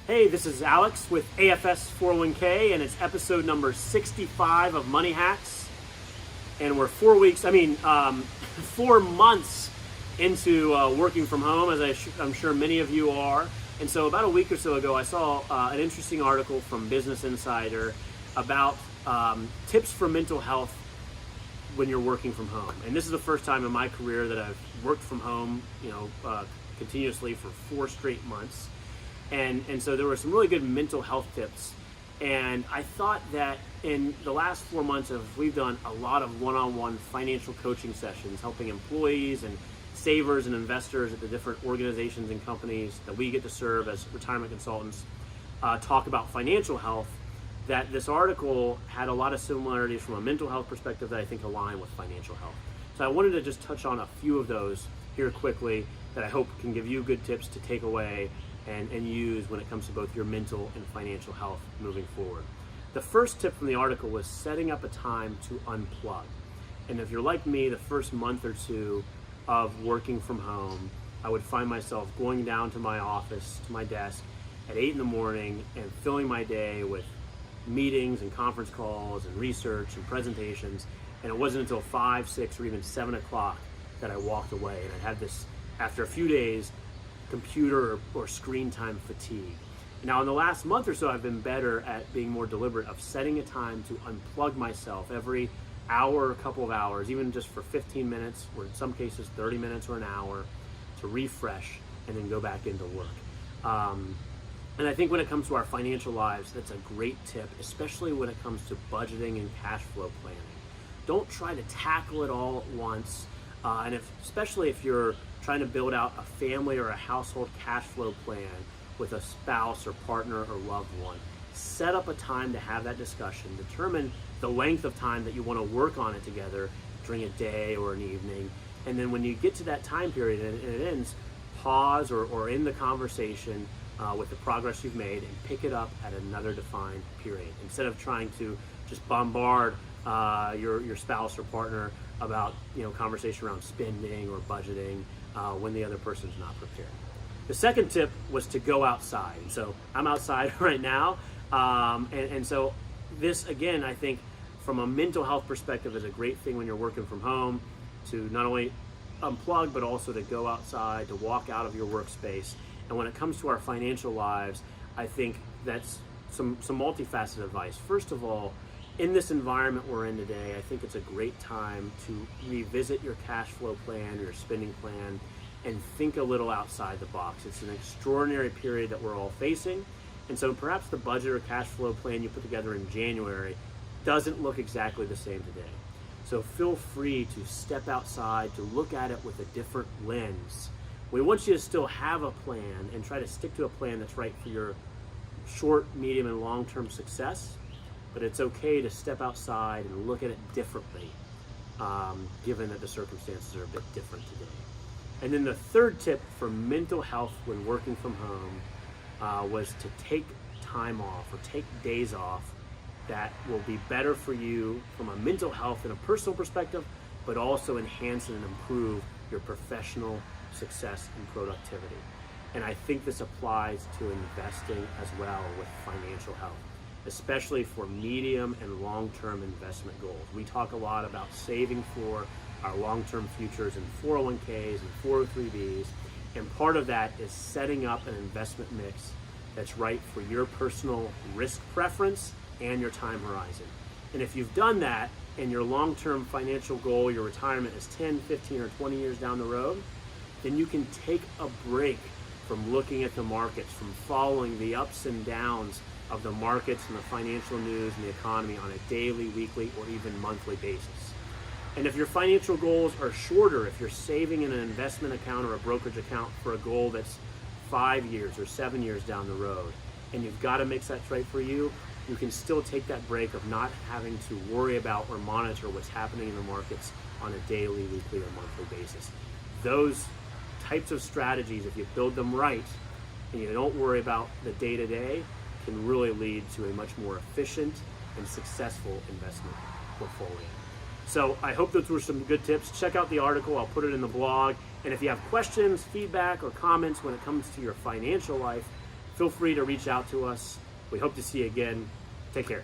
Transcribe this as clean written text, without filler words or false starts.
Hey, this is Alex with AFS 401k, and it's episode number 65 of Money Hacks. And we're 4 months into working from home, as I'm sure many of you are. And so about a week or so ago, I saw an interesting article from Business Insider about tips for mental health when you're working from home. And this is the first time in my career that I've worked from home, continuously for 4 straight months. And so there were some really good mental health tips. And I thought that in the last 4 months we've done a lot of one-on-one financial coaching sessions, helping employees and savers and investors at the different organizations and companies that we get to serve as retirement consultants talk about financial health, that this article had a lot of similarities from a mental health perspective that I think align with financial health. So I wanted to just touch on a few of those here quickly that I hope can give you good tips to take away and use when it comes to both your mental and financial health moving forward. The first tip from the article was setting up a time to unplug. And if you're like me, the first month or two of working from home, I would find myself going down to my office, to my desk at 8 in the morning and filling my day with meetings and conference calls and research and presentations. And it wasn't until 5, 6, or even 7 o'clock that I walked away. And I had this, after a few days, computer or screen time fatigue. Now in the last month or so, I've been better at being more deliberate of setting a time to unplug myself every hour, a couple of hours, even just for 15 minutes, or in some cases 30 minutes or an hour, to refresh and then go back into work. And I think when it comes to our financial lives, that's a great tip, especially when it comes to budgeting and cash flow planning. Don't try to tackle it all at once. And especially if you're trying to build out a family or a household cash flow plan with a spouse or partner or loved one, set up a time to have that discussion. Determine the length of time that you want to work on it together during a day or an evening. And then when you get to that time period and it ends, pause or end the conversation with the progress you've made and pick it up at another defined period. Instead of trying to just bombard your spouse or partner about conversation around spending or budgeting when the other person's not prepared. The second tip was to go outside. So I'm outside right now, and so this again, I think from a mental health perspective, is a great thing when you're working from home, to not only unplug but also to go outside, to walk out of your workspace. And when it comes to our financial lives, I think that's some multifaceted advice. First of all, in this environment we're in today, I think it's a great time to revisit your cash flow plan, your spending plan, and think a little outside the box. It's an extraordinary period that we're all facing. And so perhaps the budget or cash flow plan you put together in January doesn't look exactly the same today. So feel free to step outside, to look at it with a different lens. We want you to still have a plan and try to stick to a plan that's right for your short, medium, and long-term success. But it's okay to step outside and look at it differently, given that the circumstances are a bit different today. And then the third tip for mental health when working from home was to take time off or take days off that will be better for you from a mental health and a personal perspective, but also enhance and improve your professional success and productivity. And I think this applies to investing as well with financial health, especially for medium and long-term investment goals. We talk a lot about saving for our long-term futures in 401ks and 403bs, and part of that is setting up an investment mix that's right for your personal risk preference and your time horizon. And if you've done that and your long-term financial goal, your retirement, is 10, 15, or 20 years down the road, then you can take a break from looking at the markets, from following the ups and downs of the markets and the financial news and the economy on a daily, weekly, or even monthly basis. And if your financial goals are shorter, if you're saving in an investment account or a brokerage account for a goal that's 5 years or 7 years down the road, and you've got a mix that's right for you, you can still take that break of not having to worry about or monitor what's happening in the markets on a daily, weekly, or monthly basis. Those types of strategies, if you build them right and you don't worry about the day-to-day, can really lead to a much more efficient and successful investment portfolio. So I hope those were some good tips. Check out the article. I'll put it in the blog. And if you have questions, feedback, or comments when it comes to your financial life, feel free to reach out to us. We hope to see you again. Take care.